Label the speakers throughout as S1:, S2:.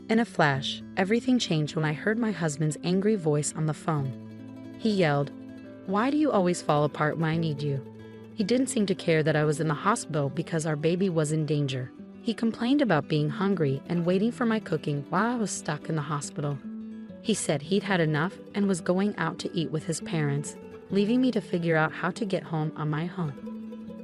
S1: In a flash, everything changed when I heard my husband's angry voice on the phone. He yelled, "Why do you always fall apart when I need you?" He didn't seem to care that I was in the hospital because our baby was in danger. He complained about being hungry and waiting for my cooking while I was stuck in the hospital. He said he'd had enough and was going out to eat with his parents, leaving me to figure out how to get home on my own.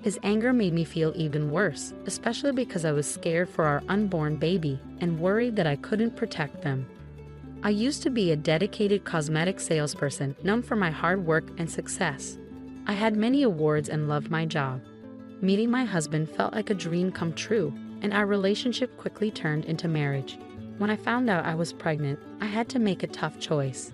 S1: His anger made me feel even worse, especially because I was scared for our unborn baby and worried that I couldn't protect them. I used to be a dedicated cosmetic salesperson known for my hard work and success. I had many awards and loved my job. Meeting my husband felt like a dream come true, and our relationship quickly turned into marriage. When I found out I was pregnant, I had to make a tough choice.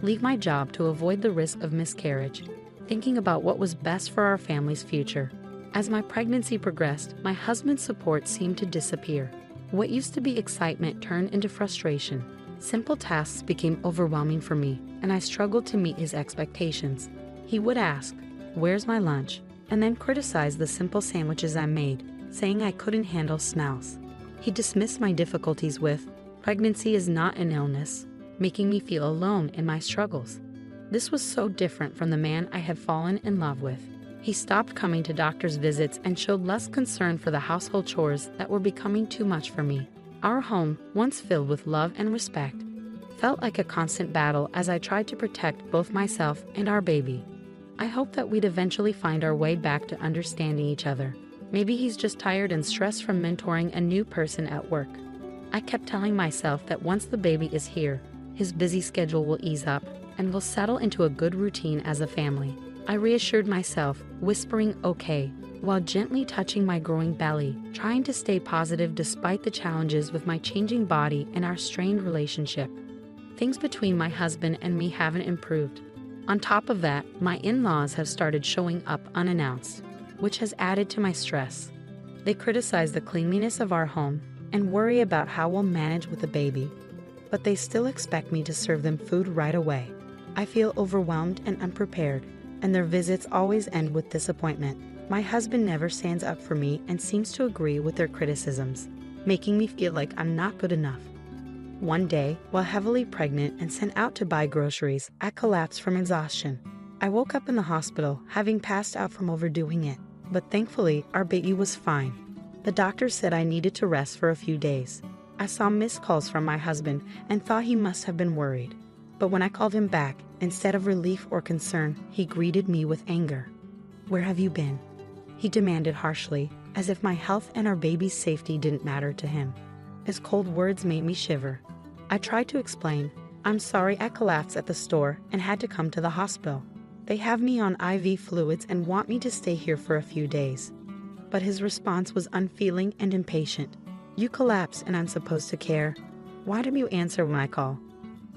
S1: Leave my job to avoid the risk of miscarriage, thinking about what was best for our family's future. As my pregnancy progressed, my husband's support seemed to disappear. What used to be excitement turned into frustration. Simple tasks became overwhelming for me, and I struggled to meet his expectations. He would ask, "Where's my lunch?" and then criticize the simple sandwiches I made, saying I couldn't handle smells. He dismissed my difficulties with, "Pregnancy is not an illness," making me feel alone in my struggles. This was so different from the man I had fallen in love with. He stopped coming to doctor's visits and showed less concern for the household chores that were becoming too much for me. Our home, once filled with love and respect, felt like a constant battle as I tried to protect both myself and our baby. I hoped that we'd eventually find our way back to understanding each other. Maybe he's just tired and stressed from mentoring a new person at work. I kept telling myself that once the baby is here, his busy schedule will ease up and we'll settle into a good routine as a family. I reassured myself, whispering "okay," while gently touching my growing belly, trying to stay positive despite the challenges with my changing body and our strained relationship. Things between my husband and me haven't improved. On top of that, my in-laws have started showing up unannounced, which has added to my stress. They criticize the cleanliness of our home and worry about how we'll manage with the baby, but they still expect me to serve them food right away. I feel overwhelmed and unprepared, and their visits always end with disappointment. My husband never stands up for me and seems to agree with their criticisms, making me feel like I'm not good enough. One day, while heavily pregnant and sent out to buy groceries, I collapsed from exhaustion. I woke up in the hospital, having passed out from overdoing it, but thankfully, our baby was fine. The doctor said I needed to rest for a few days. I saw missed calls from my husband and thought he must have been worried. But when I called him back, instead of relief or concern, he greeted me with anger. "Where have you been?" he demanded harshly, as if my health and our baby's safety didn't matter to him. His cold words made me shiver. I tried to explain, "I'm sorry I collapsed at the store and had to come to the hospital. They have me on IV fluids and want me to stay here for a few days." But his response was unfeeling and impatient. "You collapsed and I'm supposed to care. Why don't you answer when I call?"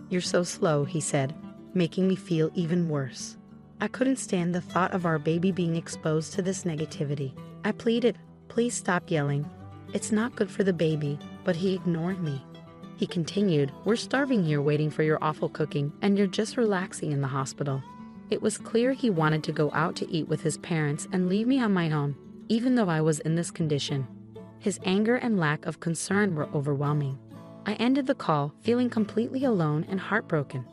S1: "You're so slow," he said, making me feel even worse. I couldn't stand the thought of our baby being exposed to this negativity. I pleaded, "Please stop yelling. It's not good for the baby," but he ignored me. He continued, "We're starving here waiting for your awful cooking, and you're just relaxing in the hospital." It was clear he wanted to go out to eat with his parents and leave me on my own, even though I was in this condition. His anger and lack of concern were overwhelming. I ended the call, feeling completely alone and heartbroken.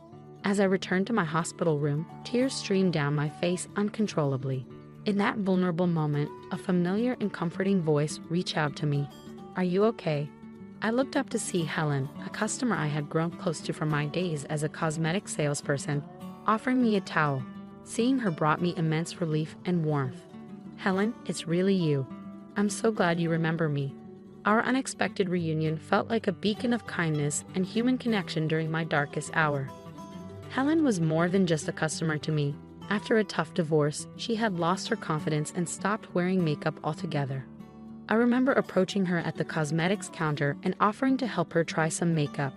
S1: As I returned to my hospital room, tears streamed down my face uncontrollably. In that vulnerable moment, a familiar and comforting voice reached out to me. "Are you okay?" I looked up to see Helen, a customer I had grown close to from my days as a cosmetic salesperson, offering me a towel. Seeing her brought me immense relief and warmth. "Helen, it's really you. I'm so glad you remember me." Our unexpected reunion felt like a beacon of kindness and human connection during my darkest hour. Helen was more than just a customer to me. After a tough divorce, she had lost her confidence and stopped wearing makeup altogether. I remember approaching her at the cosmetics counter and offering to help her try some makeup.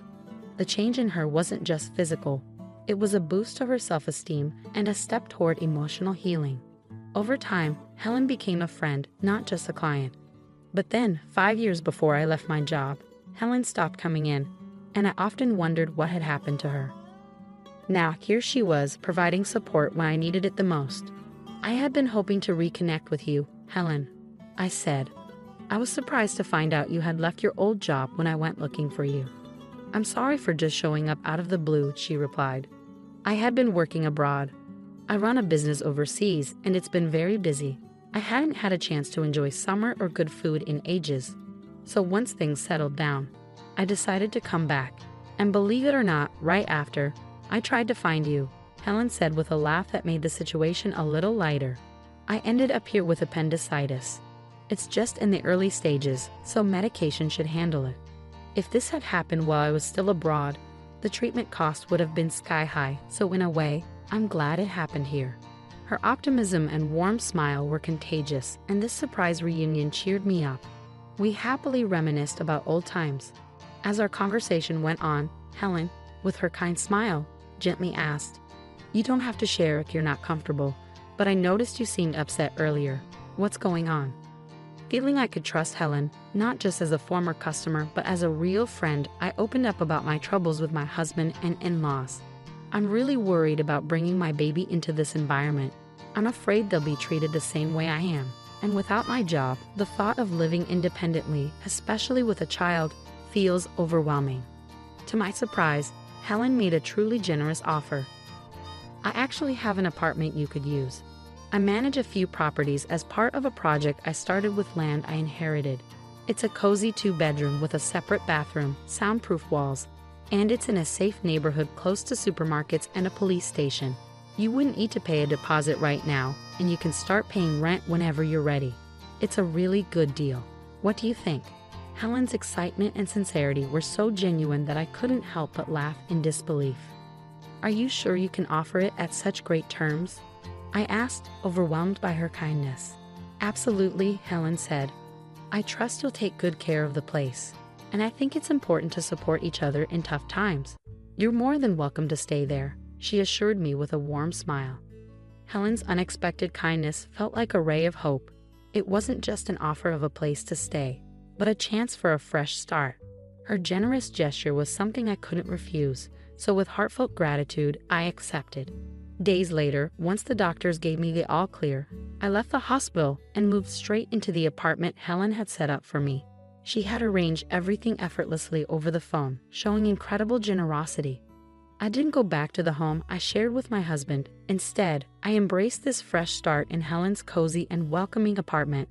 S1: The change in her wasn't just physical. It was a boost to her self-esteem and a step toward emotional healing. Over time, Helen became a friend, not just a client. But then, 5 years before I left my job, Helen stopped coming in, and I often wondered what had happened to her. Now, here she was, providing support when I needed it the most. "I had been hoping to reconnect with you, Helen," I said. "I was surprised to find out you had left your old job when I went looking for you." "I'm sorry for just showing up out of the blue," she replied. "I had been working abroad. I run a business overseas, and it's been very busy. I hadn't had a chance to enjoy summer or good food in ages. So once things settled down, I decided to come back. And believe it or not, right after, I tried to find you," Helen said with a laugh that made the situation a little lighter. "I ended up here with appendicitis. It's just in the early stages, so medication should handle it. If this had happened while I was still abroad, the treatment cost would have been sky high, so in a way, I'm glad it happened here." Her optimism and warm smile were contagious, and this surprise reunion cheered me up. We happily reminisced about old times. As our conversation went on, Helen, with her kind smile, gently asked, "You don't have to share if you're not comfortable, but I noticed you seemed upset earlier. What's going on?" Feeling I could trust Helen, not just as a former customer but as a real friend, I opened up about my troubles with my husband and in-laws. "I'm really worried about bringing my baby into this environment. I'm afraid they'll be treated the same way I am. And without my job, the thought of living independently, especially with a child, feels overwhelming." To my surprise, Helen made a truly generous offer. "I actually have an apartment you could use. I manage a few properties as part of a project I started with land I inherited. It's a cozy 2-bedroom with a separate bathroom, soundproof walls, and it's in a safe neighborhood close to supermarkets and a police station. You wouldn't need to pay a deposit right now, and you can start paying rent whenever you're ready. It's a really good deal. What do you think?" Helen's excitement and sincerity were so genuine that I couldn't help but laugh in disbelief. "Are you sure you can offer it at such great terms?" I asked, overwhelmed by her kindness. "Absolutely," Helen said. "I trust you'll take good care of the place, and I think it's important to support each other in tough times. You're more than welcome to stay there," she assured me with a warm smile. Helen's unexpected kindness felt like a ray of hope. It wasn't just an offer of a place to stay, but a chance for a fresh start. Her generous gesture was something I couldn't refuse, so with heartfelt gratitude, I accepted. Days later, once the doctors gave me the all clear, I left the hospital and moved straight into the apartment Helen had set up for me. She had arranged everything effortlessly over the phone, showing incredible generosity. I didn't go back to the home I shared with my husband. Instead, I embraced this fresh start in Helen's cozy and welcoming apartment.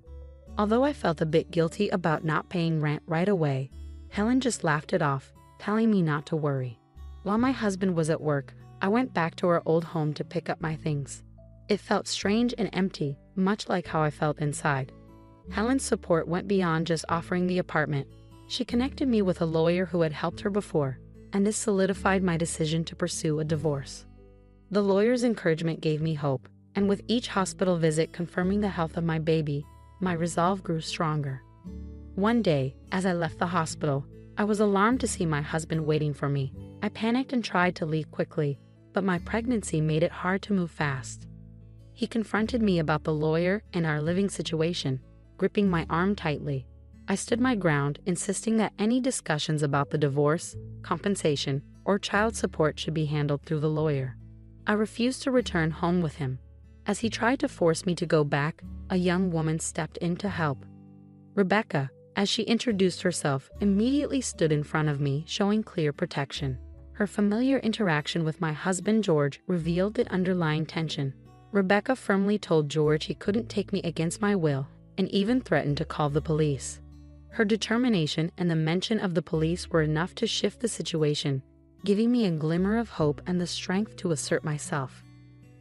S1: Although I felt a bit guilty about not paying rent right away, Helen just laughed it off, telling me not to worry. While my husband was at work, I went back to our old home to pick up my things. It felt strange and empty, much like how I felt inside. Helen's support went beyond just offering the apartment. She connected me with a lawyer who had helped her before, and this solidified my decision to pursue a divorce. The lawyer's encouragement gave me hope, and with each hospital visit confirming the health of my baby, my resolve grew stronger. One day, as I left the hospital, I was alarmed to see my husband waiting for me. I panicked and tried to leave quickly, but my pregnancy made it hard to move fast. He confronted me about the lawyer and our living situation, gripping my arm tightly. I stood my ground, insisting that any discussions about the divorce, compensation, or child support should be handled through the lawyer. I refused to return home with him. As he tried to force me to go back, a young woman stepped in to help. Rebecca, as she introduced herself, immediately stood in front of me, showing clear protection. Her familiar interaction with my husband George revealed the underlying tension. Rebecca firmly told George he couldn't take me against my will, and even threatened to call the police. Her determination and the mention of the police were enough to shift the situation, giving me a glimmer of hope and the strength to assert myself.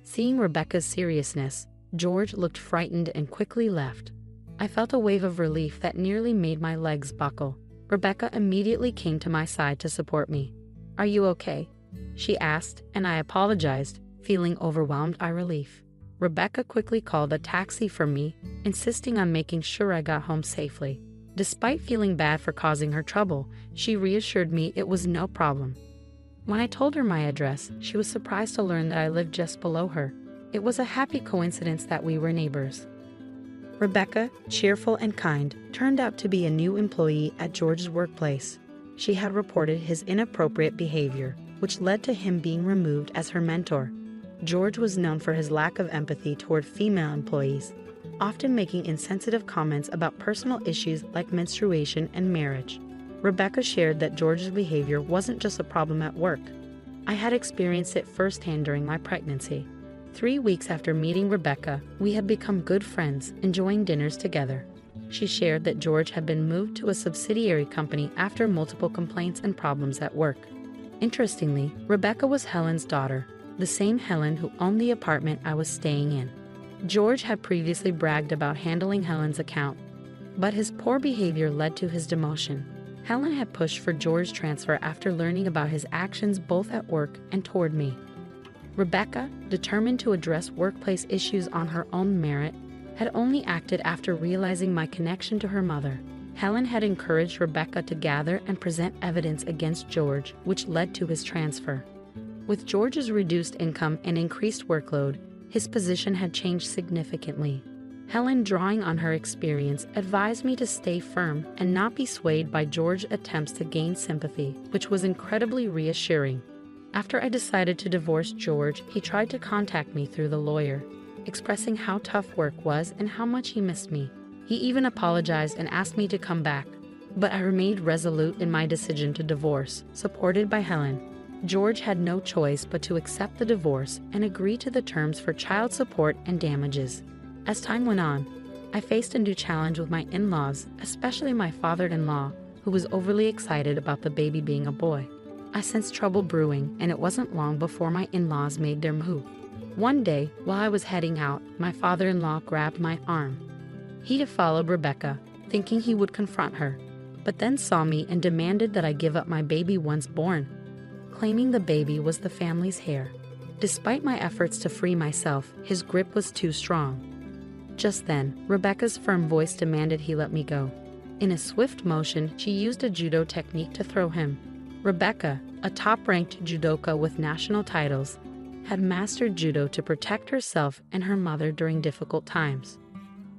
S1: Seeing Rebecca's seriousness, George looked frightened and quickly left. I felt a wave of relief that nearly made my legs buckle. Rebecca immediately came to my side to support me. "Are you okay?" she asked, and I apologized, feeling overwhelmed by relief. Rebecca quickly called a taxi for me, insisting on making sure I got home safely. Despite feeling bad for causing her trouble, she reassured me it was no problem. When I told her my address, she was surprised to learn that I lived just below her. It was a happy coincidence that we were neighbors. Rebecca, cheerful and kind, turned out to be a new employee at George's workplace. She had reported his inappropriate behavior, which led to him being removed as her mentor. George was known for his lack of empathy toward female employees, often making insensitive comments about personal issues like menstruation and marriage. Rebecca shared that George's behavior wasn't just a problem at work. I had experienced it firsthand during my pregnancy. 3 weeks after meeting Rebecca, we had become good friends, enjoying dinners together. She shared that George had been moved to a subsidiary company after multiple complaints and problems at work. Interestingly, Rebecca was Helen's daughter, the same Helen who owned the apartment I was staying in. George had previously bragged about handling Helen's account, but his poor behavior led to his demotion. Helen had pushed for George's transfer after learning about his actions both at work and toward me. Rebecca, determined to address workplace issues on her own merit, had only acted after realizing my connection to her mother. Helen had encouraged Rebecca to gather and present evidence against George, which led to his transfer. With George's reduced income and increased workload, his position had changed significantly. Helen, drawing on her experience, advised me to stay firm and not be swayed by George's attempts to gain sympathy, which was incredibly reassuring. After I decided to divorce George, he tried to contact me through the lawyer, expressing how tough work was and how much he missed me. He even apologized and asked me to come back, but I remained resolute in my decision to divorce, supported by Helen. George had no choice but to accept the divorce and agree to the terms for child support and damages. As time went on, I faced a new challenge with my in-laws, especially my father-in-law, who was overly excited about the baby being a boy. I sensed trouble brewing, and it wasn't long before my in-laws made their move. One day, while I was heading out, my father-in-law grabbed my arm. He had followed Rebecca, thinking he would confront her, but then saw me and demanded that I give up my baby once born, claiming the baby was the family's heir. Despite my efforts to free myself, his grip was too strong. Just then, Rebecca's firm voice demanded he let me go. In a swift motion, she used a judo technique to throw him. Rebecca, a top-ranked judoka with national titles, had mastered judo to protect herself and her mother during difficult times.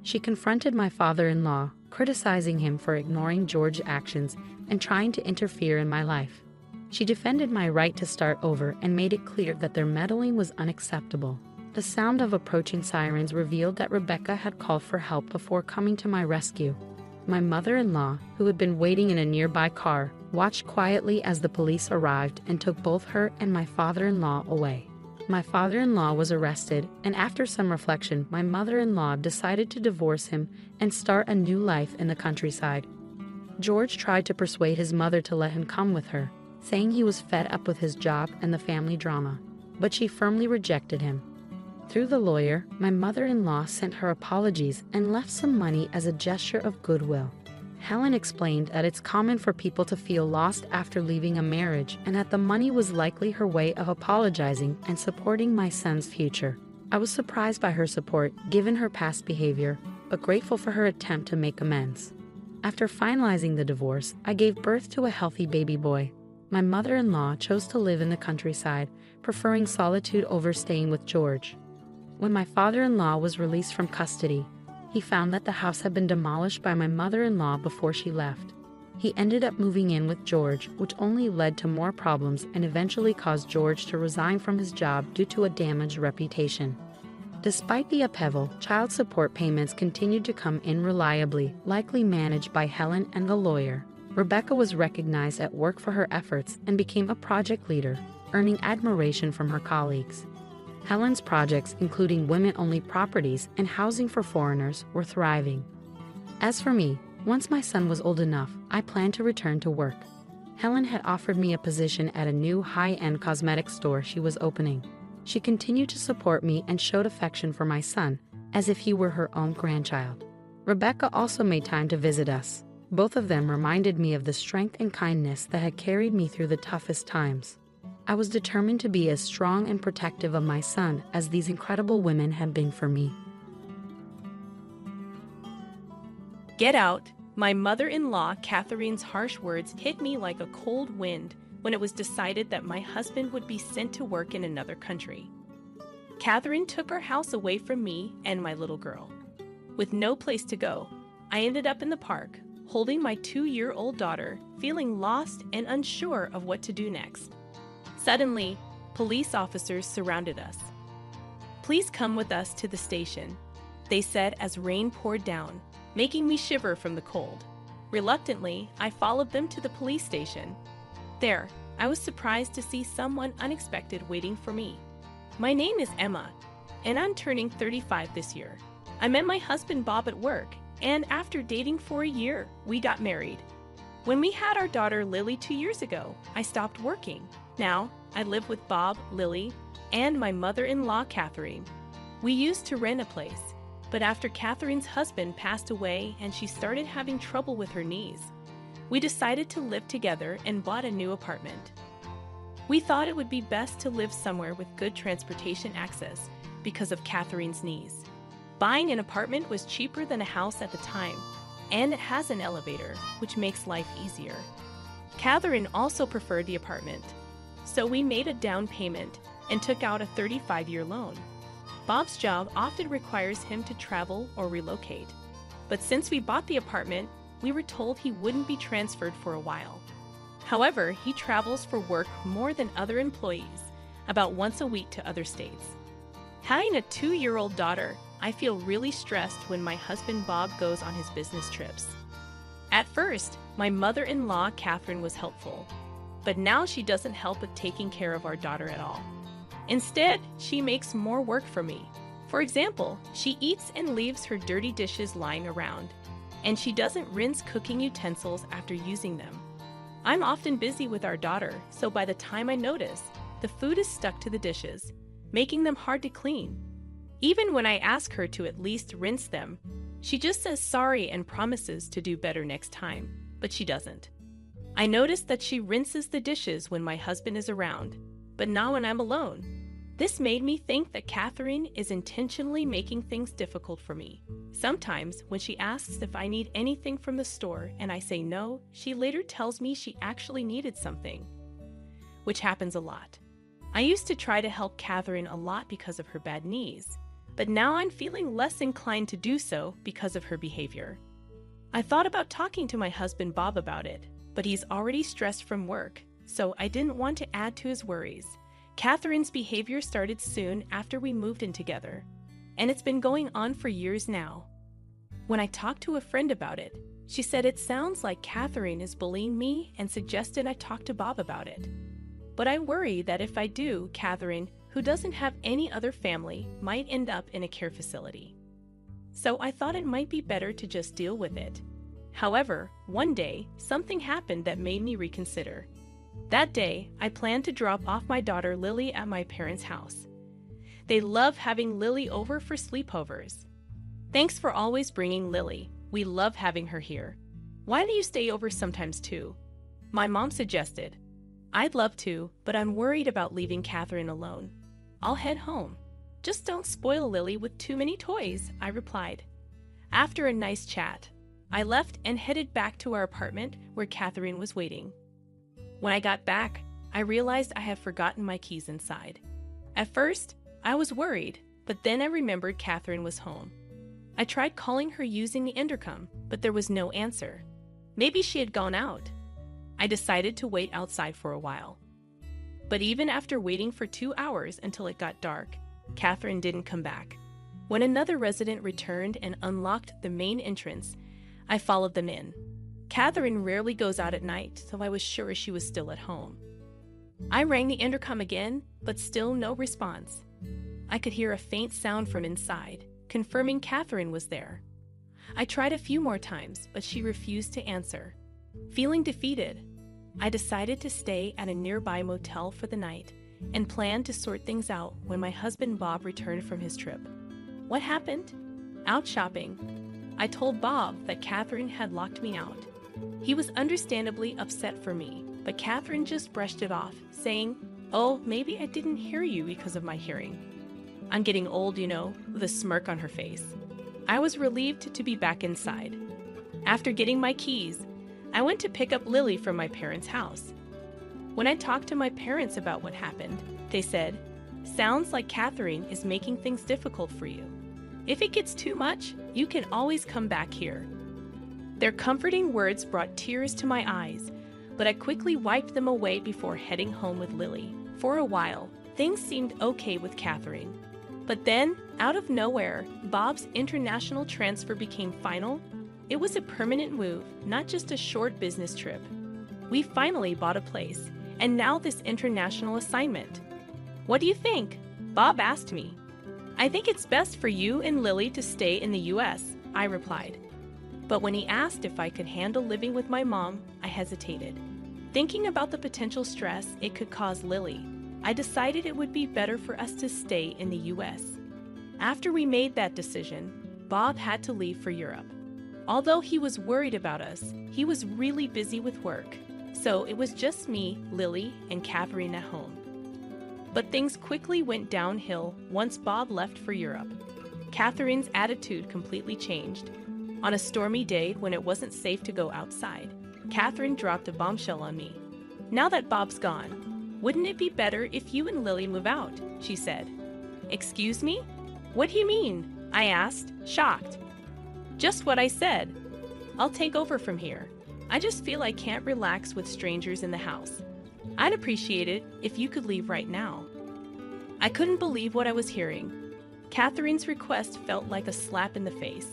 S1: She confronted my father-in-law, criticizing him for ignoring George's actions and trying to interfere in my life. She defended my right to start over and made it clear that their meddling was unacceptable. The sound of approaching sirens revealed that Rebecca had called for help before coming to my rescue. My mother-in-law, who had been waiting in a nearby car, watched quietly as the police arrived and took both her and my father-in-law away. My father-in-law was arrested, and after some reflection, my mother-in-law decided to divorce him and start a new life in the countryside. George tried to persuade his mother to let him come with her, saying he was fed up with his job and the family drama, but she firmly rejected him. Through the lawyer, my mother-in-law sent her apologies and left some money as a gesture of goodwill. Helen explained that it's common for people to feel lost after leaving a marriage and that the money was likely her way of apologizing and supporting my son's future. I was surprised by her support, given her past behavior, but grateful for her attempt to make amends. After finalizing the divorce, I gave birth to a healthy baby boy. My mother-in-law chose to live in the countryside, preferring solitude over staying with George. When my father-in-law was released from custody, he found that the house had been demolished by my mother-in-law before she left. He ended up moving in with George, which only led to more problems and eventually caused George to resign from his job due to a damaged reputation. Despite the upheaval, child support payments continued to come in reliably, likely managed by Helen and the lawyer. Rebecca was recognized at work for her efforts and became a project leader, earning admiration from her colleagues. Helen's projects, including women-only properties and housing for foreigners, were thriving. As for me, once my son was old enough, I planned to return to work. Helen had offered me a position at a new high-end cosmetics store she was opening. She continued to support me and showed affection for my son, as if he were her own grandchild. Rebecca also made time to visit us. Both of them reminded me of the strength and kindness that had carried me through the toughest times. I was determined to be as strong and protective of my son as these incredible women had been for me.
S2: Get out! My mother-in-law, Catherine's harsh words hit me like a cold wind when it was decided that my husband would be sent to work in another country. Catherine took our house away from me and my little girl. With no place to go, I ended up in the park, holding my 2-year-old daughter, feeling lost and unsure of what to do next. Suddenly, police officers surrounded us. "Please come with us to the station," they said as rain poured down, making me shiver from the cold. Reluctantly, I followed them to the police station. There, I was surprised to see someone unexpected waiting for me. My name is Emma, and I'm turning 35 this year. I met my husband Bob at work, and after dating for a year, we got married. When we had our daughter Lily 2 years ago, I stopped working. Now, I live with Bob, Lily, and my mother-in-law, Catherine. We used to rent a place, but after Catherine's husband passed away and she started having trouble with her knees, we decided to live together and bought a new apartment. We thought it would be best to live somewhere with good transportation access because of Catherine's knees. Buying an apartment was cheaper than a house at the time, and it has an elevator, which makes life easier. Catherine also preferred the apartment, so we made a down payment and took out a 35-year loan. Bob's job often requires him to travel or relocate, but since we bought the apartment, we were told he wouldn't be transferred for a while. However, he travels for work more than other employees, about once a week to other states. Having a 2-year-old daughter, I feel really stressed when my husband Bob goes on his business trips. At first, my mother-in-law Catherine was helpful, but now she doesn't help with taking care of our daughter at all. Instead, she makes more work for me. For example, she eats and leaves her dirty dishes lying around, and she doesn't rinse cooking utensils after using them. I'm often busy with our daughter, so by the time I notice, the food is stuck to the dishes, making them hard to clean. Even when I ask her to at least rinse them, she just says sorry and promises to do better next time, but she doesn't. I notice that she rinses the dishes when my husband is around, but not when I'm alone. This made me think that Catherine is intentionally making things difficult for me. Sometimes, when she asks if I need anything from the store and I say no, she later tells me she actually needed something, which happens a lot. I used to try to help Catherine a lot because of her bad knees, but now I'm feeling less inclined to do so because of her behavior. I thought about talking to my husband Bob about it, but he's already stressed from work, so I didn't want to add to his worries. Catherine's behavior started soon after we moved in together, and it's been going on for years now. When I talked to a friend about it, she said it sounds like Catherine is bullying me and suggested I talk to Bob about it. But I worry that if I do, Catherine, who doesn't have any other family, might end up in a care facility. So I thought it might be better to just deal with it. However, one day, something happened that made me reconsider. That day, I planned to drop off my daughter Lily at my parents' house. They love having Lily over for sleepovers. Thanks for always bringing Lily. We love having her here. Why do you stay over sometimes too? My mom suggested. I'd love to, but I'm worried about leaving Catherine alone. I'll head home. Just don't spoil Lily with too many toys, I replied. After a nice chat, I left and headed back to our apartment where Catherine was waiting. When I got back, I realized I had forgotten my keys inside. At first, I was worried, but then I remembered Catherine was home. I tried calling her using the intercom, but there was no answer. Maybe she had gone out. I decided to wait outside for a while. But even after waiting for 2 hours until it got dark, Catherine didn't come back. When another resident returned and unlocked the main entrance, I followed them in. Catherine rarely goes out at night, so I was sure she was still at home. I rang the intercom again, but still no response. I could hear a faint sound from inside, confirming Catherine was there. I tried a few more times, but she refused to answer. Feeling defeated, I decided to stay at a nearby motel for the night and planned to sort things out when my husband Bob returned from his trip. What happened? Out shopping. I told Bob that Catherine had locked me out. He was understandably upset for me, but Catherine just brushed it off, saying, "Oh, maybe I didn't hear you because of my hearing." I'm getting old, with a smirk on her face. I was relieved to be back inside. After getting my keys, I went to pick up Lily from my parents' house. When I talked to my parents about what happened, they said, "Sounds like Catherine is making things difficult for you. If it gets too much, you can always come back here." Their comforting words brought tears to my eyes, but I quickly wiped them away before heading home with Lily. For a while, things seemed okay with Catherine. But then, out of nowhere, Bob's international transfer became final, It was a permanent move, not just a short business trip. We finally bought a place, and now this international assignment. What do you think? Bob asked me. I think it's best for you and Lily to stay in the US, I replied. But when he asked if I could handle living with my mom, I hesitated. Thinking about the potential stress it could cause Lily, I decided it would be better for us to stay in the US. After we made that decision, Bob had to leave for Europe. Although he was worried about us, he was really busy with work, so it was just me, Lily, and Catherine at home. But things quickly went downhill once Bob left for Europe. Catherine's attitude completely changed. On a stormy day when it wasn't safe to go outside, Catherine dropped a bombshell on me. Now that Bob's gone, wouldn't it be better if you and Lily move out? She said. Excuse me? What do you mean? I asked, shocked. Just what I said. I'll take over from here. I just feel I can't relax with strangers in the house. I'd appreciate it if you could leave right now. I couldn't believe what I was hearing. Catherine's request felt like a slap in the face.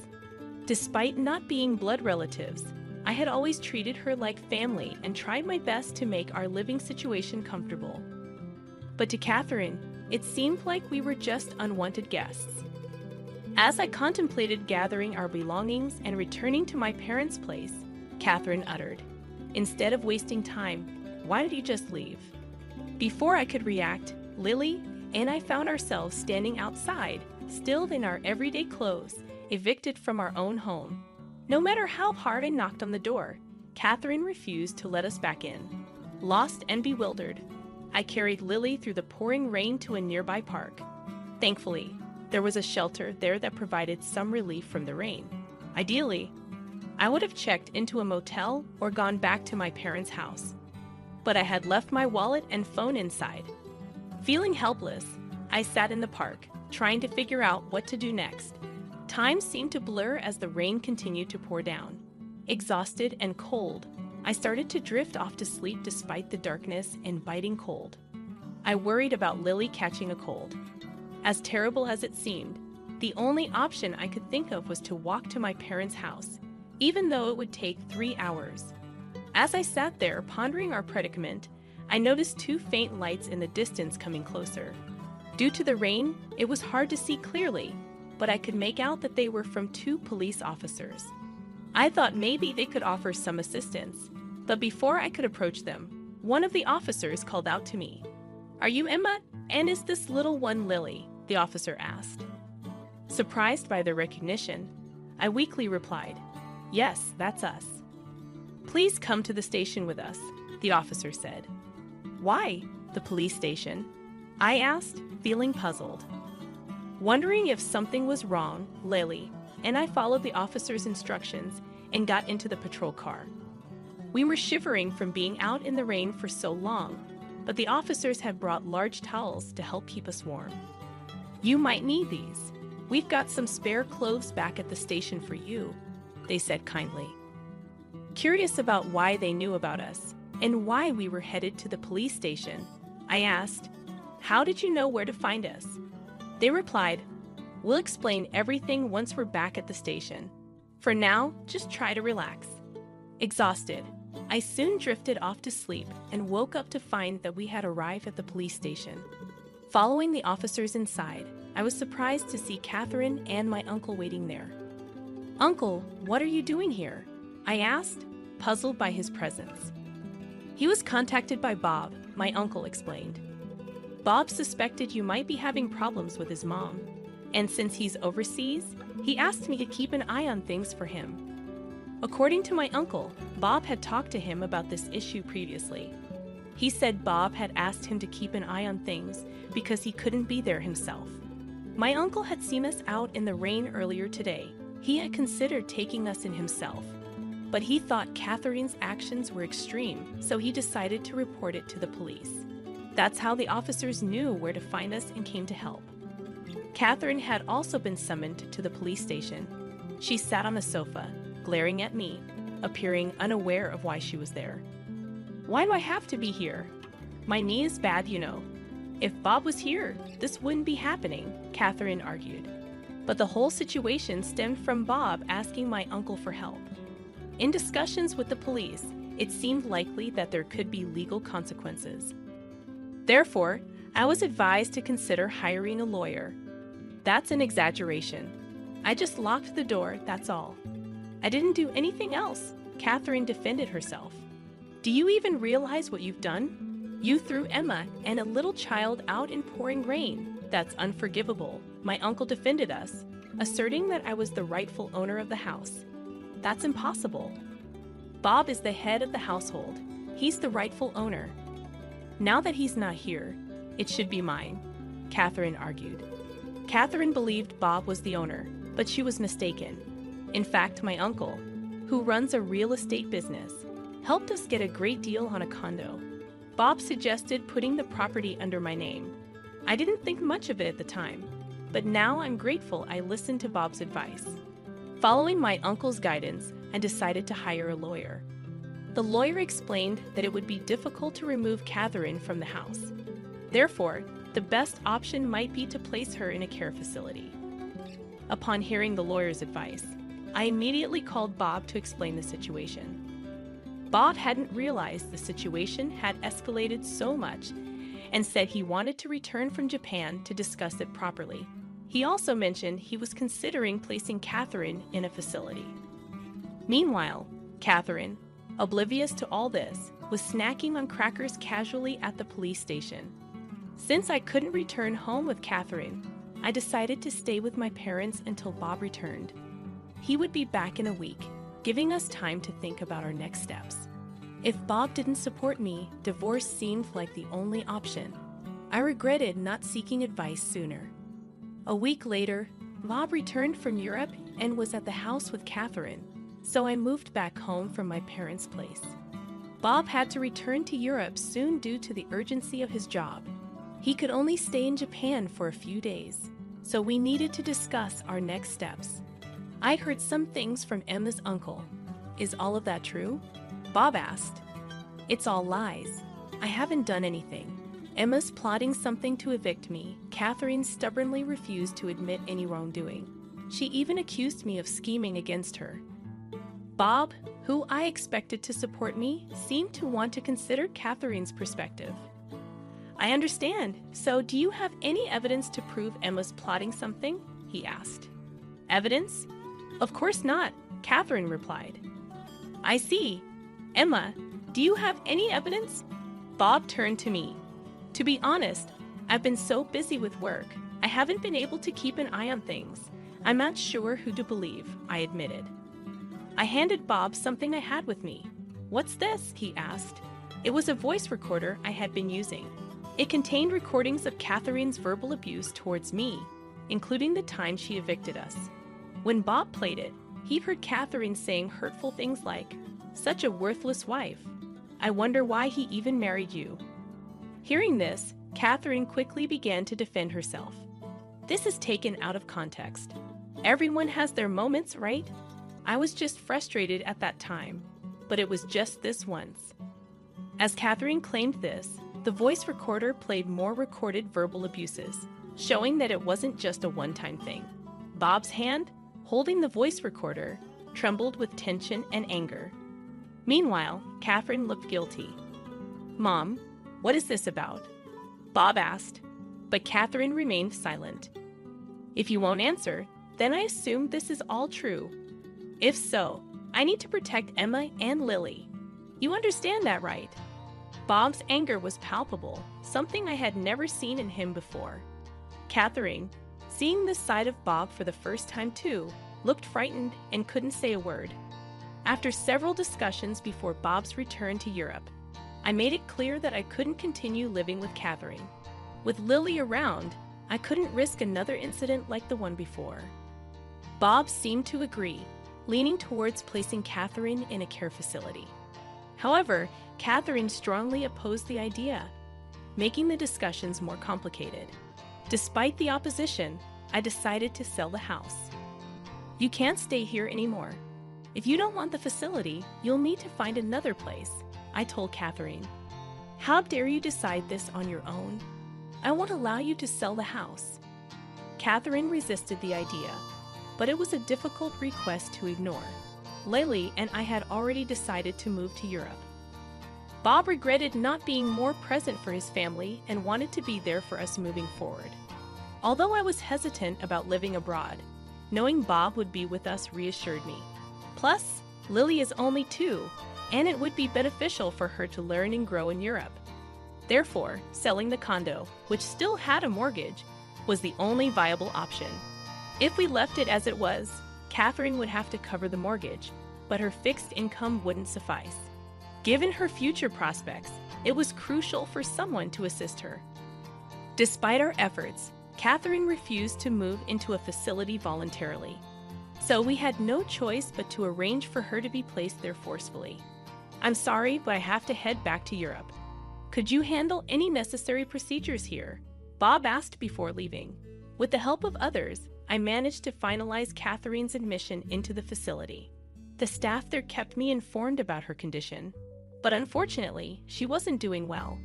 S2: Despite not being blood relatives, I had always treated her like family and tried my best to make our living situation comfortable. But to Catherine, it seemed like we were just unwanted guests. As I contemplated gathering our belongings and returning to my parents' place, Catherine uttered, "Instead of wasting time, why don't you just leave?" Before I could react, Lily and I found ourselves standing outside, still in our everyday clothes, evicted from our own home. No matter how hard I knocked on the door, Catherine refused to let us back in. Lost and bewildered, I carried Lily through the pouring rain to a nearby park. Thankfully, there was a shelter there that provided some relief from the rain. Ideally, I would have checked into a motel or gone back to my parents' house. But I had left my wallet and phone inside. Feeling helpless, I sat in the park, trying to figure out what to do next. Time seemed to blur as the rain continued to pour down. Exhausted and cold, I started to drift off to sleep despite the darkness and biting cold. I worried about Lily catching a cold. As terrible as it seemed, the only option I could think of was to walk to my parents' house, even though it would take 3 hours. As I sat there pondering our predicament, I noticed 2 faint lights in the distance coming closer. Due to the rain, it was hard to see clearly, but I could make out that they were from 2 police officers. I thought maybe they could offer some assistance, but before I could approach them, one of the officers called out to me. "Are you Emma? And is this little one Lily?" the officer asked. Surprised by their recognition, I weakly replied, "Yes, that's us." "Please come to the station with us," the officer said. "Why, the police station?" I asked, feeling puzzled. Wondering if something was wrong, Lily and I followed the officer's instructions and got into the patrol car. We were shivering from being out in the rain for so long, but the officers had brought large towels to help keep us warm. "You might need these. We've got some spare clothes back at the station for you," they said kindly. Curious about why they knew about us and why we were headed to the police station, I asked, "How did you know where to find us?" They replied, "We'll explain everything once we're back at the station. For now, just try to relax." Exhausted, I soon drifted off to sleep and woke up to find that we had arrived at the police station. Following the officers inside, I was surprised to see Catherine and my uncle waiting there. "Uncle, what are you doing here?" I asked, puzzled by his presence. "He was contacted by Bob," my uncle explained. "Bob suspected you might be having problems with his mom, and since he's overseas, he asked me to keep an eye on things for him." According to my uncle, Bob had talked to him about this issue previously. He said Bob had asked him to keep an eye on things because he couldn't be there himself. My uncle had seen us out in the rain earlier today. He had considered taking us in himself, but he thought Catherine's actions were extreme, so he decided to report it to the police. That's how the officers knew where to find us and came to help. Catherine had also been summoned to the police station. She sat on a sofa, glaring at me, appearing unaware of why she was there. "Why do I have to be here? My knee is bad, you know. If Bob was here, this wouldn't be happening," Catherine argued. But the whole situation stemmed from Bob asking my uncle for help. In discussions with the police, it seemed likely that there could be legal consequences. Therefore, I was advised to consider hiring a lawyer. That's an exaggeration. I just locked the door, that's all. I didn't do anything else, Catherine defended herself. Do you even realize what you've done? You threw Emma and a little child out in pouring rain. That's unforgivable. My uncle defended us, asserting that I was the rightful owner of the house. That's impossible. Bob is the head of the household. He's the rightful owner. Now that he's not here, it should be mine, Catherine argued. Catherine believed Bob was the owner, but she was mistaken. In fact, my uncle, who runs a real estate business, helped us get a great deal on a condo. Bob suggested putting the property under my name. I didn't think much of it at the time, but now I'm grateful I listened to Bob's advice. Following my uncle's guidance, I decided to hire a lawyer. The lawyer explained that it would be difficult to remove Catherine from the house. Therefore, the best option might be to place her in a care facility. Upon hearing the lawyer's advice, I immediately called Bob to explain the situation. Bob hadn't realized the situation had escalated so much and said he wanted to return from Japan to discuss it properly. He also mentioned he was considering placing Catherine in a facility. Meanwhile, Catherine, oblivious to all this, was snacking on crackers casually at the police station. Since I couldn't return home with Catherine, I decided to stay with my parents until Bob returned. He would be back in a week, giving us time to think about our next steps. If Bob didn't support me, divorce seemed like the only option. I regretted not seeking advice sooner. A week later, Bob returned from Europe and was at the house with Catherine, so I moved back home from my parents' place. Bob had to return to Europe soon due to the urgency of his job. He could only stay in Japan for a few days, so we needed to discuss our next steps. I heard some things from Emma's uncle. Is all of that true? Bob asked. It's all lies. I haven't done anything. Emma's plotting something to evict me. Catherine stubbornly refused to admit any wrongdoing. She even accused me of scheming against her. Bob, who I expected to support me, seemed to want to consider Catherine's perspective. I understand. So do you have any evidence to prove Emma's plotting something? He asked. Evidence? Of course not, Catherine replied. I see. Emma, do you have any evidence? Bob turned to me. To be honest, I've been so busy with work, I haven't been able to keep an eye on things. I'm not sure who to believe, I admitted. I handed Bob something I had with me. What's this? He asked. It was a voice recorder I had been using. It contained recordings of Catherine's verbal abuse towards me, including the time she evicted us. When Bob played it, he heard Catherine saying hurtful things like, "Such a worthless wife. I wonder why he even married you." Hearing this, Catherine quickly began to defend herself. This is taken out of context. Everyone has their moments, right? I was just frustrated at that time, but it was just this once. As Catherine claimed this, the voice recorder played more recorded verbal abuses, showing that it wasn't just a one-time thing. Bob's hand, holding the voice recorder, trembled with tension and anger. Meanwhile, Catherine looked guilty. "Mom, what is this about?" Bob asked, but Catherine remained silent. "If you won't answer, then I assume this is all true. If so, I need to protect Emma and Lily. You understand that, right?" Bob's anger was palpable, something I had never seen in him before. Catherine, seeing this side of Bob for the first time too, looked frightened and couldn't say a word. After several discussions before Bob's return to Europe, I made it clear that I couldn't continue living with Catherine. With Lily around, I couldn't risk another incident like the one before. Bob seemed to agree, leaning towards placing Catherine in a care facility. However, Catherine strongly opposed the idea, making the discussions more complicated. Despite the opposition, I decided to sell the house. "You can't stay here anymore. If you don't want the facility, you'll need to find another place," I told Catherine. "How dare you decide this on your own? I won't allow you to sell the house." Catherine resisted the idea, but it was a difficult request to ignore. Lily and I had already decided to move to Europe. Bob regretted not being more present for his family and wanted to be there for us moving forward. Although I was hesitant about living abroad, knowing Bob would be with us reassured me. Plus, Lily is only 2, and it would be beneficial for her to learn and grow in Europe. Therefore, selling the condo, which still had a mortgage, was the only viable option. If we left it as it was, Catherine would have to cover the mortgage, but her fixed income wouldn't suffice. Given her future prospects, it was crucial for someone to assist her. Despite our efforts, Catherine refused to move into a facility voluntarily. So we had no choice but to arrange for her to be placed there forcefully. I'm sorry, but I have to head back to Europe. Could you handle any necessary procedures here? Bob asked before leaving. With the help of others, I managed to finalize Catherine's admission into the facility. The staff there kept me informed about her condition, but unfortunately, she wasn't doing well.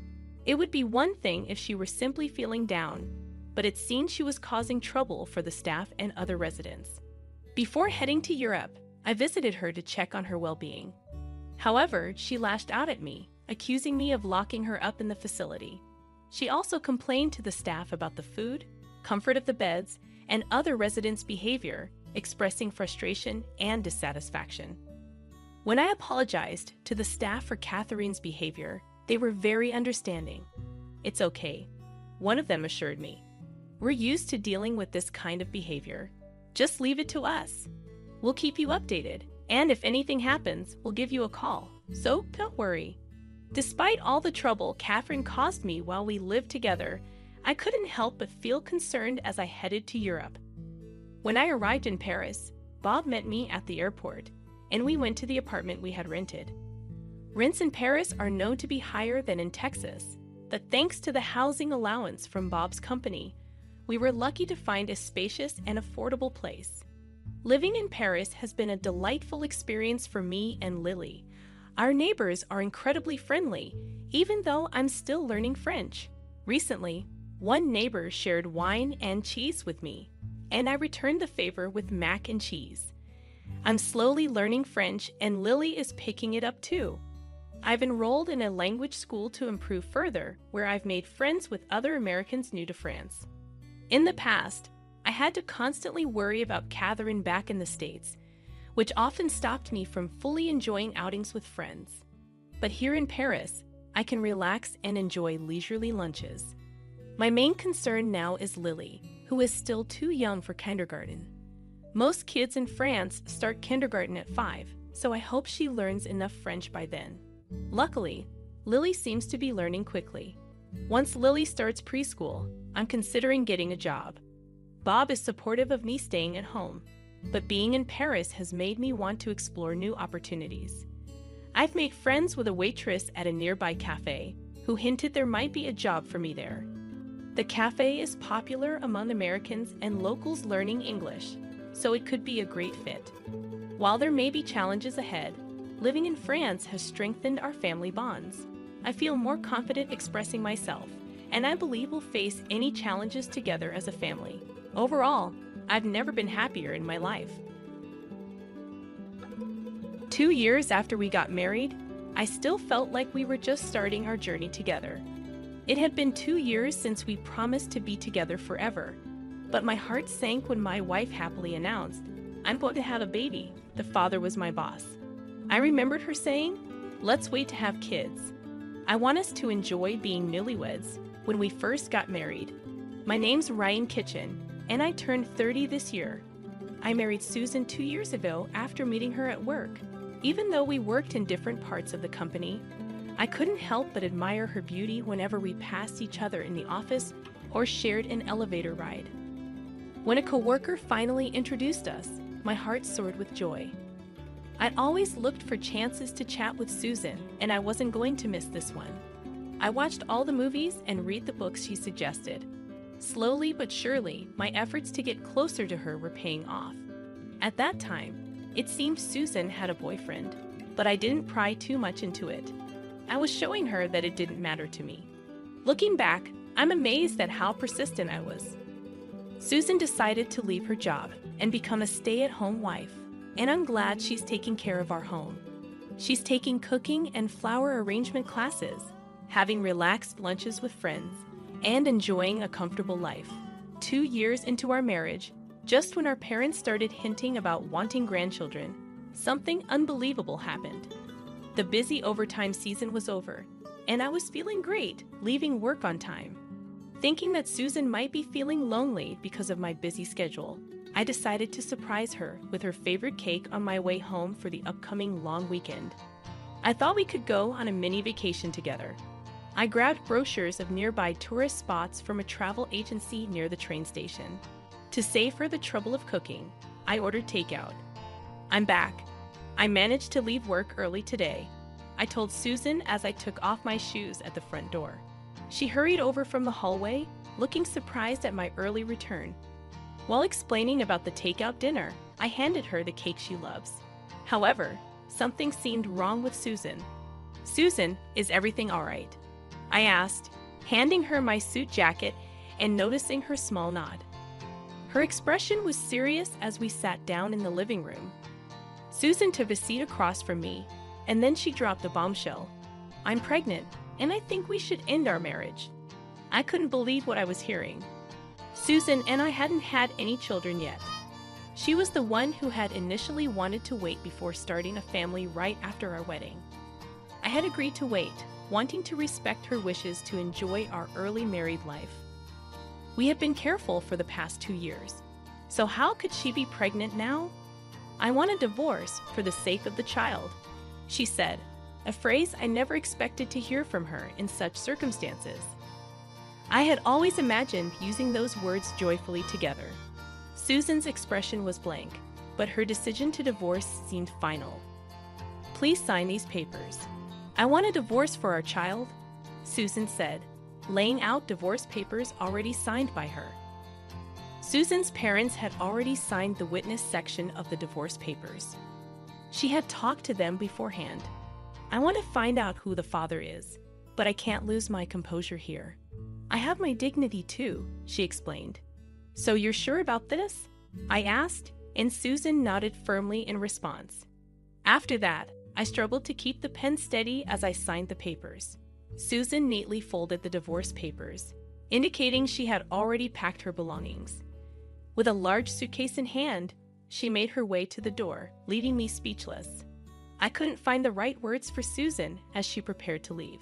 S2: It would be one thing if she were simply feeling down, but it seemed she was causing trouble for the staff and other residents. Before heading to Europe, I visited her to check on her well-being. However, she lashed out at me, accusing me of locking her up in the facility. She also complained to the staff about the food, comfort of the beds, and other residents' behavior, expressing frustration and dissatisfaction. When I apologized to the staff for Catherine's behavior, they were very understanding. "It's okay," one of them assured me. "We're used to dealing with this kind of behavior. Just leave it to us. We'll keep you updated, and if anything happens, we'll give you a call, so don't worry." Despite all the trouble Catherine caused me while we lived together, I couldn't help but feel concerned as I headed to Europe. When I arrived in Paris, Bob met me at the airport, and we went to the apartment we had rented. Rents in Paris are known to be higher than in Texas, but thanks to the housing allowance from Bob's company, we were lucky to find a spacious and affordable place. Living in Paris has been a delightful experience for me and Lily. Our neighbors are incredibly friendly, even though I'm still learning French. Recently, one neighbor shared wine and cheese with me, and I returned the favor with mac and cheese. I'm slowly learning French, and Lily is picking it up too. I've enrolled in a language school to improve further, where I've made friends with other Americans new to France. In the past, I had to constantly worry about Catherine back in the States, which often stopped me from fully enjoying outings with friends. But here in Paris, I can relax and enjoy leisurely lunches. My main concern now is Lily, who is still too young for kindergarten. Most kids in France start kindergarten at 5, so I hope she learns enough French by then. Luckily, Lily seems to be learning quickly. Once Lily starts preschool, I'm considering getting a job. Bob is supportive of me staying at home, but being in Paris has made me want to explore new opportunities. I've made friends with a waitress at a nearby cafe who hinted there might be a job for me there. The cafe is popular among Americans and locals learning English, so it could be a great fit. While there may be challenges ahead, living in France has strengthened our family bonds. I feel more confident expressing myself, and I believe we'll face any challenges together as a family. Overall, I've never been happier in my life. 2 years after we got married, I still felt like we were just starting our journey together. It had been 2 years since we promised to be together forever, but my heart sank when my wife happily announced, "I'm going to have a baby." The father was my boss. I remembered her saying, "Let's wait to have kids. I want us to enjoy being newlyweds when we first got married." My name's Ryan Kitchen, and I turned 30 this year. I married Susan 2 years ago after meeting her at work. Even though we worked in different parts of the company, I couldn't help but admire her beauty whenever we passed each other in the office or shared an elevator ride. When a coworker finally introduced us, my heart soared with joy. I'd always looked for chances to chat with Susan, and I wasn't going to miss this one. I watched all the movies and read the books she suggested. Slowly but surely, my efforts to get closer to her were paying off. At that time, it seemed Susan had a boyfriend, but I didn't pry too much into it. I was showing her that it didn't matter to me. Looking back, I'm amazed at how persistent I was. Susan decided to leave her job and become a stay-at-home wife, and I'm glad she's taking care of our home. She's taking cooking and flower arrangement classes, having relaxed lunches with friends, and enjoying a comfortable life. 2 years into our marriage, just when our parents started hinting about wanting grandchildren, something unbelievable happened. The busy overtime season was over, and I was feeling great, leaving work on time. Thinking that Susan might be feeling lonely because of my busy schedule, I decided to surprise her with her favorite cake on my way home for the upcoming long weekend. I thought we could go on a mini vacation together. I grabbed brochures of nearby tourist spots from a travel agency near the train station. To save her the trouble of cooking, I ordered takeout. I'm back. I managed to leave work early today, I told Susan as I took off my shoes at the front door. She hurried over from the hallway, looking surprised at my early return. While explaining about the takeout dinner, I handed her the cake she loves. However, something seemed wrong with Susan. "Susan, is everything all right?" I asked, handing her my suit jacket and noticing her small nod. Her expression was serious as we sat down in the living room. Susan took a seat across from me, and then she dropped a bombshell. "I'm pregnant, and I think we should end our marriage." I couldn't believe what I was hearing. Susan and I hadn't had any children yet. She was the one who had initially wanted to wait before starting a family right after our wedding. I had agreed to wait, wanting to respect her wishes to enjoy our early married life. We had been careful for the past 2 years, so how could she be pregnant now? "I want a divorce for the sake of the child," she said, a phrase I never expected to hear from her in such circumstances. I had always imagined using those words joyfully together. Susan's expression was blank, but her decision to divorce seemed final. "Please sign these papers." "I want a divorce for our child," Susan said, laying out divorce papers already signed by her. Susan's parents had already signed the witness section of the divorce papers. She had talked to them beforehand. "I want to find out who the father is, but I can't lose my composure here. I have my dignity too," she explained. "So you're sure about this?" I asked, and Susan nodded firmly in response. After that, I struggled to keep the pen steady as I signed the papers. Susan neatly folded the divorce papers, indicating she had already packed her belongings. With a large suitcase in hand, she made her way to the door, leaving me speechless. I couldn't find the right words for Susan as she prepared to leave.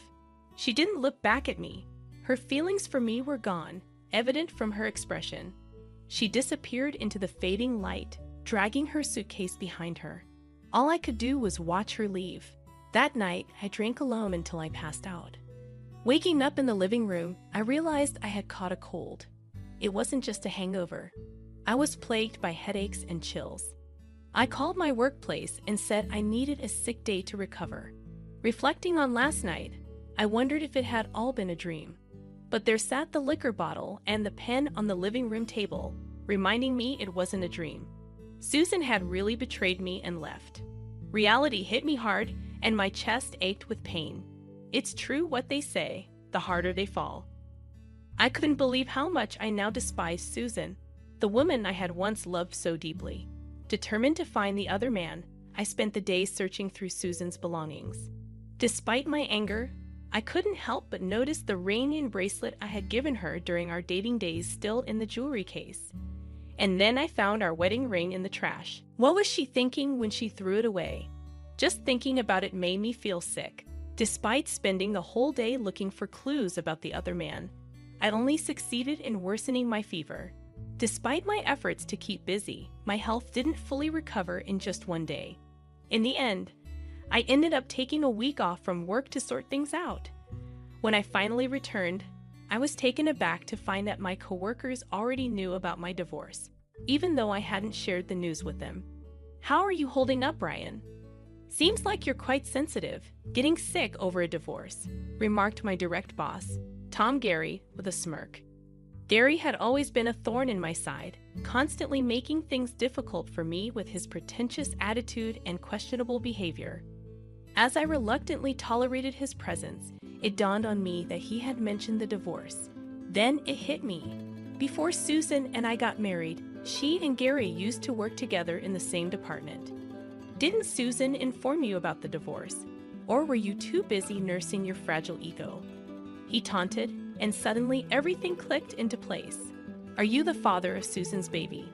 S2: She didn't look back at me. Her feelings for me were gone, evident from her expression. She disappeared into the fading light, dragging her suitcase behind her. All I could do was watch her leave. That night, I drank alone until I passed out. Waking up in the living room, I realized I had caught a cold. It wasn't just a hangover. I was plagued by headaches and chills. I called my workplace and said I needed a sick day to recover. Reflecting on last night, I wondered if it had all been a dream. But there sat the liquor bottle and the pen on the living room table, reminding me it wasn't a dream. Susan had really betrayed me and left. Reality hit me hard, and my chest ached with pain. It's true what they say, the harder they fall. I couldn't believe how much I now despised Susan, the woman I had once loved so deeply. Determined to find the other man, I spent the day searching through Susan's belongings. Despite my anger, I couldn't help but notice the ring and bracelet I had given her during our dating days still in the jewelry case. And then I found our wedding ring in the trash. What was she thinking when she threw it away? Just thinking about it made me feel sick. Despite spending the whole day looking for clues about the other man, I'd only succeeded in worsening my fever. Despite my efforts to keep busy, my health didn't fully recover in just one day. In the end, I ended up taking a week off from work to sort things out. When I finally returned, I was taken aback to find that my coworkers already knew about my divorce, even though I hadn't shared the news with them. "How are you holding up, Ryan? Seems like you're quite sensitive, getting sick over a divorce," remarked my direct boss, Tom Gary, with a smirk. Gary had always been a thorn in my side, constantly making things difficult for me with his pretentious attitude and questionable behavior. As I reluctantly tolerated his presence, it dawned on me that he had mentioned the divorce. Then it hit me. Before Susan and I got married, she and Gary used to work together in the same department. Didn't Susan inform you about the divorce? Or were you too busy nursing your fragile ego? He taunted, and suddenly everything clicked into place. Are you the father of Susan's baby?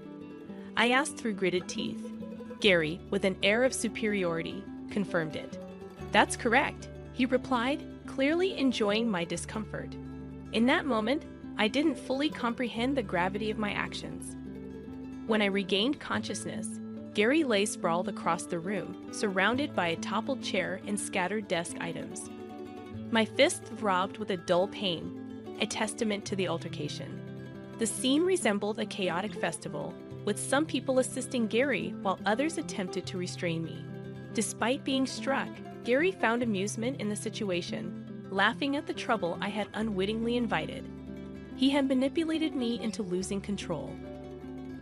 S2: I asked through gritted teeth. Gary, with an air of superiority, confirmed it. That's correct, he replied, clearly enjoying my discomfort. In that moment, I didn't fully comprehend the gravity of my actions. When I regained consciousness, Gary lay sprawled across the room, surrounded by a toppled chair and scattered desk items. My fist throbbed with a dull pain, a testament to the altercation. The scene resembled a chaotic festival, with some people assisting Gary while others attempted to restrain me. Despite being struck, Gary found amusement in the situation, laughing at the trouble I had unwittingly invited. He had manipulated me into losing control.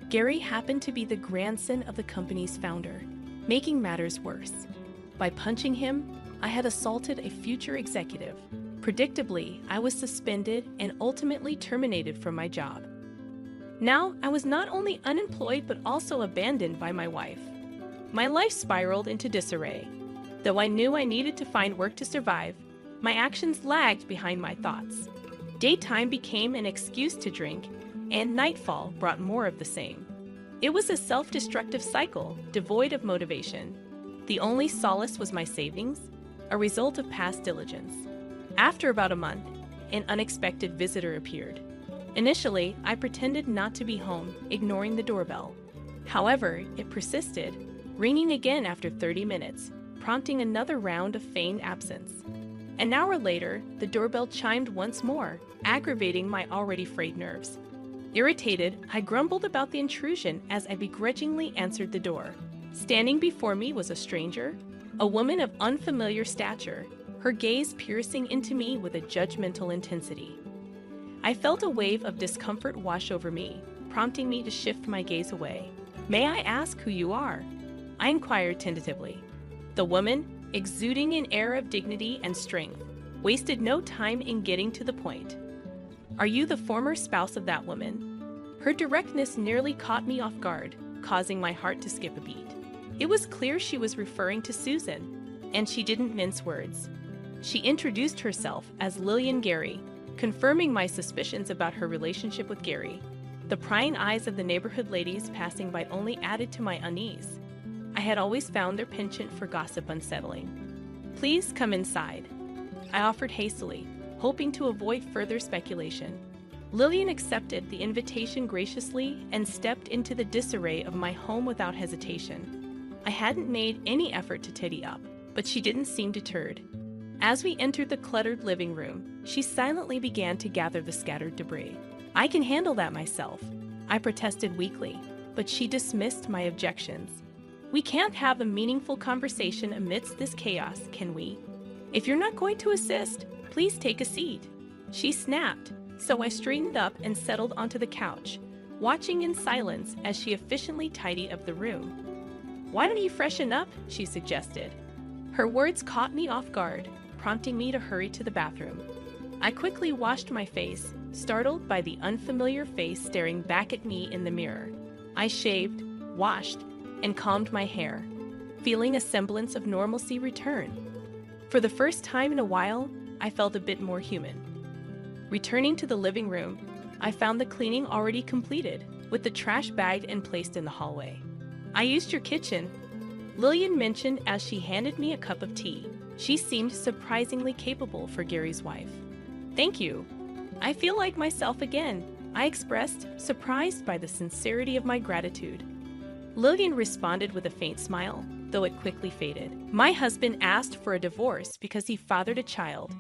S2: Gary happened to be the grandson of the company's founder, making matters worse. By punching him, I had assaulted a future executive. Predictably, I was suspended and ultimately terminated from my job. Now, I was not only unemployed but also abandoned by my wife. My life spiraled into disarray. Though I knew I needed to find work to survive, my actions lagged behind my thoughts. Daytime became an excuse to drink, and nightfall brought more of the same. It was a self-destructive cycle, devoid of motivation. The only solace was my savings, a result of past diligence. After about a month, an unexpected visitor appeared. Initially, I pretended not to be home, ignoring the doorbell. However, it persisted, ringing again after 30 minutes, prompting another round of feigned absence. An hour later, the doorbell chimed once more, aggravating my already frayed nerves. Irritated, I grumbled about the intrusion as I begrudgingly answered the door. Standing before me was a stranger, a woman of unfamiliar stature, her gaze piercing into me with a judgmental intensity. I felt a wave of discomfort wash over me, prompting me to shift my gaze away. "May I ask who you are?" I inquired tentatively. The woman, exuding an air of dignity and strength, wasted no time in getting to the point. "Are you the former spouse of that woman?" Her directness nearly caught me off guard, causing my heart to skip a beat. It was clear she was referring to Susan, and she didn't mince words. She introduced herself as Lillian Gary, confirming my suspicions about her relationship with Gary. The prying eyes of the neighborhood ladies passing by only added to my unease. I had always found their penchant for gossip unsettling. "Please come inside," I offered hastily, hoping to avoid further speculation. Lillian accepted the invitation graciously and stepped into the disarray of my home without hesitation. I hadn't made any effort to tidy up, but she didn't seem deterred. As we entered the cluttered living room, she silently began to gather the scattered debris. "I can handle that myself," I protested weakly, but she dismissed my objections. "We can't have a meaningful conversation amidst this chaos, can we? If you're not going to assist, please take a seat." She snapped, so I straightened up and settled onto the couch, watching in silence as she efficiently tidied up the room. "Why don't you freshen up?" she suggested. Her words caught me off guard, prompting me to hurry to the bathroom. I quickly washed my face, startled by the unfamiliar face staring back at me in the mirror. I shaved, washed, and combed my hair, feeling a semblance of normalcy return. For the first time in a while, I felt a bit more human. Returning to the living room, I found the cleaning already completed, with the trash bagged and placed in the hallway. "I used your kitchen," Lillian mentioned as she handed me a cup of tea. She seemed surprisingly capable for Gary's wife. "Thank you. I feel like myself again," I expressed, surprised by the sincerity of my gratitude. Lillian responded with a faint smile, though it quickly faded. "My husband asked for a divorce because he fathered a child,"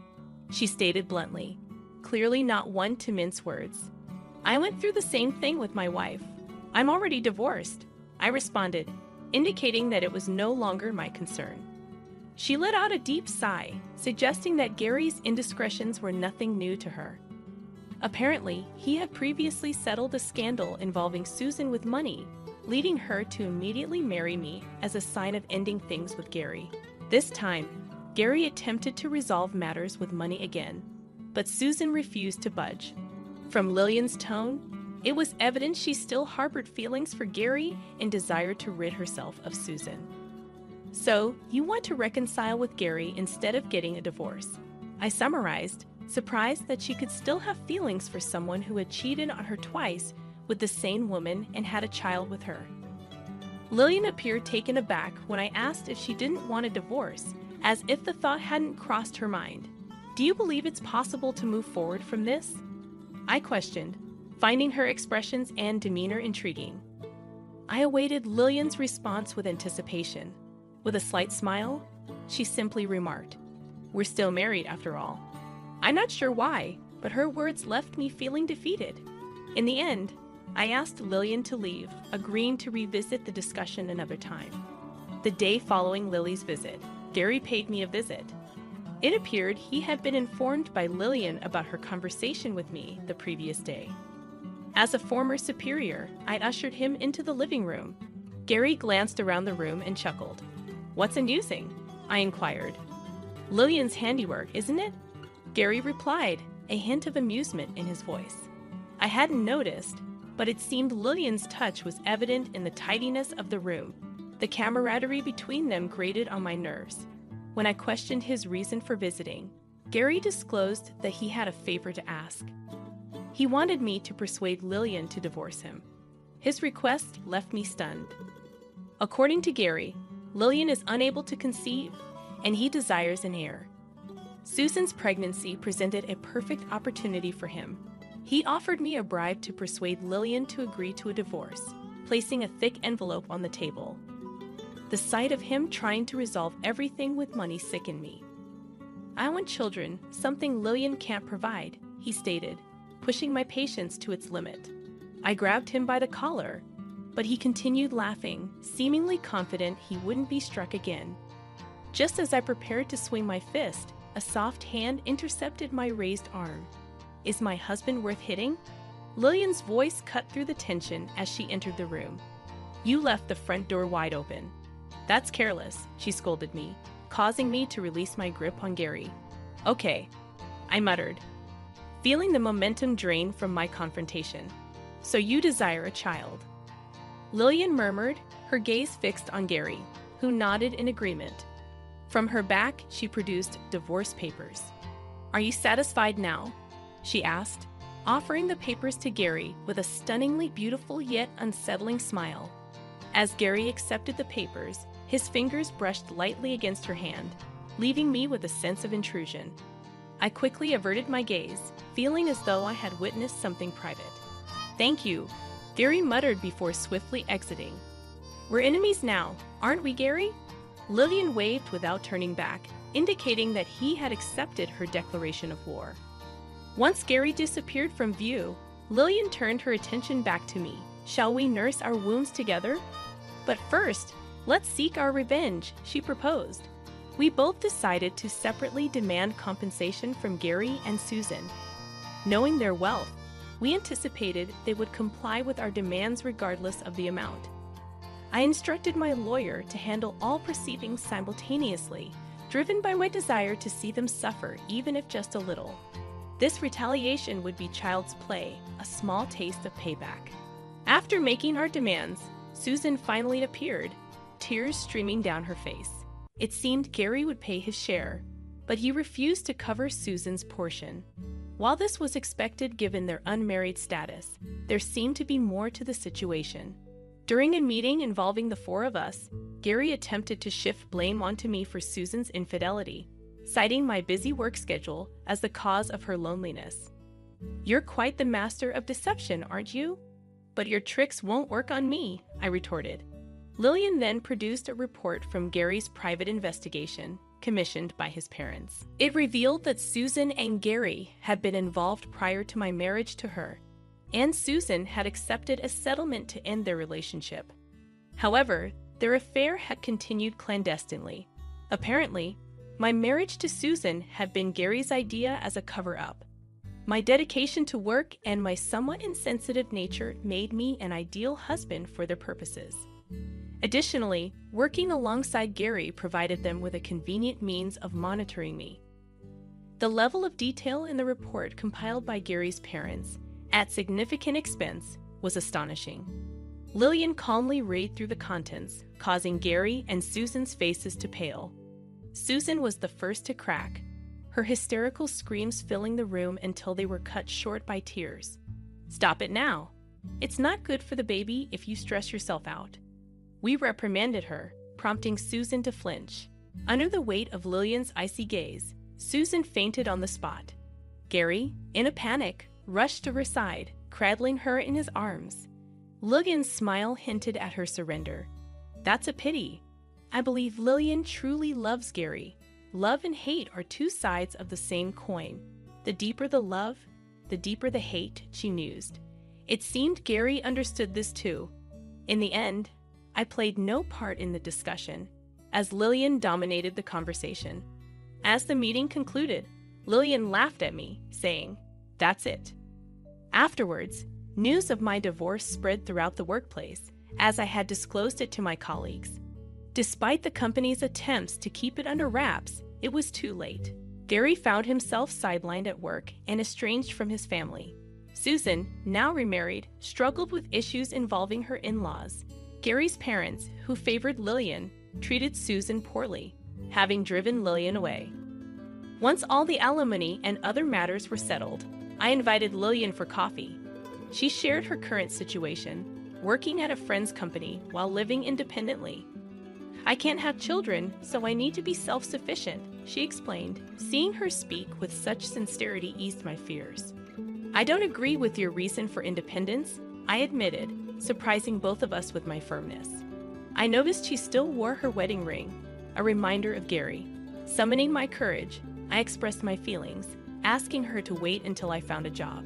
S2: she stated bluntly, clearly not one to mince words. "I went through the same thing with my wife. I'm already divorced," I responded, indicating that it was no longer my concern. She let out a deep sigh, suggesting that Gary's indiscretions were nothing new to her. Apparently, he had previously settled a scandal involving Susan with money, leading her to immediately marry me as a sign of ending things with Gary. This time, Gary attempted to resolve matters with money again, but Susan refused to budge. From Lillian's tone, It was evident she still harbored feelings for Gary and desired to rid herself of Susan. "So, you want to reconcile with Gary instead of getting a divorce," I summarized, surprised that she could still have feelings for someone who had cheated on her twice with the same woman and had a child with her. Lillian appeared taken aback when I asked if she didn't want a divorce, as if the thought hadn't crossed her mind. "Do you believe it's possible to move forward from this?" I questioned, finding her expressions and demeanor intriguing. I awaited Lillian's response with anticipation. With a slight smile, she simply remarked, "We're still married after all." I'm not sure why, but her words left me feeling defeated. In the end, I asked Lillian to leave, agreeing to revisit the discussion another time. The day following Lily's visit, Gary paid me a visit. It appeared he had been informed by Lillian about her conversation with me the previous day. As a former superior, I ushered him into the living room. Gary glanced around the room and chuckled. "What's amusing?" I inquired. "Lillian's handiwork, isn't it?" Gary replied, a hint of amusement in his voice. I hadn't noticed, but it seemed Lillian's touch was evident in the tidiness of the room. The camaraderie between them grated on my nerves. When I questioned his reason for visiting, Gary disclosed that he had a favor to ask. He wanted me to persuade Lillian to divorce him. His request left me stunned. According to Gary, Lillian is unable to conceive, and he desires an heir. Susan's pregnancy presented a perfect opportunity for him. He offered me a bribe to persuade Lillian to agree to a divorce, placing a thick envelope on the table. The sight of him trying to resolve everything with money sickened me. "I want children, something Lillian can't provide," he stated, pushing my patience to its limit. I grabbed him by the collar, but he continued laughing, seemingly confident he wouldn't be struck again. Just as I prepared to swing my fist, a soft hand intercepted my raised arm. "Is my husband worth hitting?" Lillian's voice cut through the tension as she entered the room. "You left the front door wide open." "That's careless," she scolded me, causing me to release my grip on Gary. "Okay," I muttered, feeling the momentum drain from my confrontation. "So you desire a child." Lillian murmured, her gaze fixed on Gary, who nodded in agreement. From her back, she produced divorce papers. "Are you satisfied now?" she asked, offering the papers to Gary with a stunningly beautiful yet unsettling smile. As Gary accepted the papers, his fingers brushed lightly against her hand, leaving me with a sense of intrusion. I quickly averted my gaze, feeling as though I had witnessed something private. "Thank you," Gary muttered before swiftly exiting. "We're enemies now, aren't we, Gary?" Lillian waved without turning back, indicating that he had accepted her declaration of war. Once Gary disappeared from view, Lillian turned her attention back to me. "Shall we nurse our wounds together? But first, let's seek our revenge," she proposed. We both decided to separately demand compensation from Gary and Susan. Knowing their wealth, we anticipated they would comply with our demands regardless of the amount. I instructed my lawyer to handle all proceedings simultaneously, driven by my desire to see them suffer, even if just a little. This retaliation would be child's play, a small taste of payback. After making our demands, Susan finally appeared, tears streaming down her face. It seemed Gary would pay his share, but he refused to cover Susan's portion. While this was expected given their unmarried status, there seemed to be more to the situation. During a meeting involving the four of us, Gary attempted to shift blame onto me for Susan's infidelity, citing my busy work schedule as the cause of her loneliness. "You're quite the master of deception, aren't you? But your tricks won't work on me," I retorted. Lillian then produced a report from Gary's private investigation, commissioned by his parents. It revealed that Susan and Gary had been involved prior to my marriage to her, and Susan had accepted a settlement to end their relationship. However, their affair had continued clandestinely. Apparently, my marriage to Susan had been Gary's idea as a cover-up. My dedication to work and my somewhat insensitive nature made me an ideal husband for their purposes. Additionally, working alongside Gary provided them with a convenient means of monitoring me. The level of detail in the report compiled by Gary's parents at significant expense, was astonishing. Lillian calmly read through the contents, causing Gary and Susan's faces to pale. Susan was the first to crack, her hysterical screams filling the room until they were cut short by tears. "Stop it now. It's not good for the baby if you stress yourself out." We reprimanded her, prompting Susan to flinch. Under the weight of Lillian's icy gaze, Susan fainted on the spot. Gary, in a panic, rushed to her side, cradling her in his arms. Lillian's smile hinted at her surrender. "That's a pity. I believe Lillian truly loves Gary. Love and hate are two sides of the same coin. The deeper the love, the deeper the hate," she mused. It seemed Gary understood this too. In the end, I played no part in the discussion, as Lillian dominated the conversation. As the meeting concluded, Lillian laughed at me, saying, "That's it." Afterwards, news of my divorce spread throughout the workplace, as I had disclosed it to my colleagues. Despite the company's attempts to keep it under wraps, it was too late. Gary found himself sidelined at work and estranged from his family. Susan, now remarried, struggled with issues involving her in-laws. Gary's parents, who favored Lillian, treated Susan poorly, having driven Lillian away. Once all the alimony and other matters were settled, I invited Lillian for coffee. She shared her current situation, working at a friend's company while living independently. "I can't have children, so I need to be self-sufficient," she explained. Seeing her speak with such sincerity eased my fears. "I don't agree with your reason for independence," I admitted, surprising both of us with my firmness. I noticed she still wore her wedding ring, a reminder of Gary. Summoning my courage, I expressed my feelings, asking her to wait until I found a job.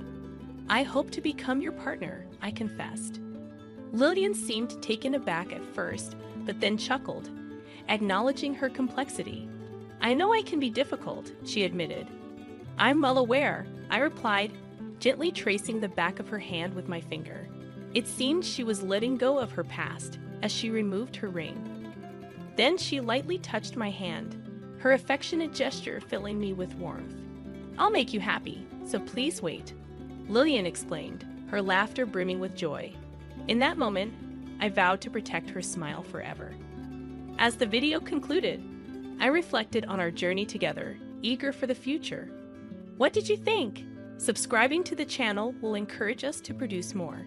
S2: "I hope to become your partner," I confessed. Lillian seemed taken aback at first, but then chuckled, acknowledging her complexity. "I know I can be difficult," she admitted. "I'm well aware," I replied, gently tracing the back of her hand with my finger. It seemed she was letting go of her past as she removed her ring. Then she lightly touched my hand, her affectionate gesture filling me with warmth. "I'll make you happy, so please wait," Lillian explained, her laughter brimming with joy. In that moment, I vowed to protect her smile forever. As the video concluded, I reflected on our journey together, eager for the future. What did you think? Subscribing to the channel will encourage us to produce more.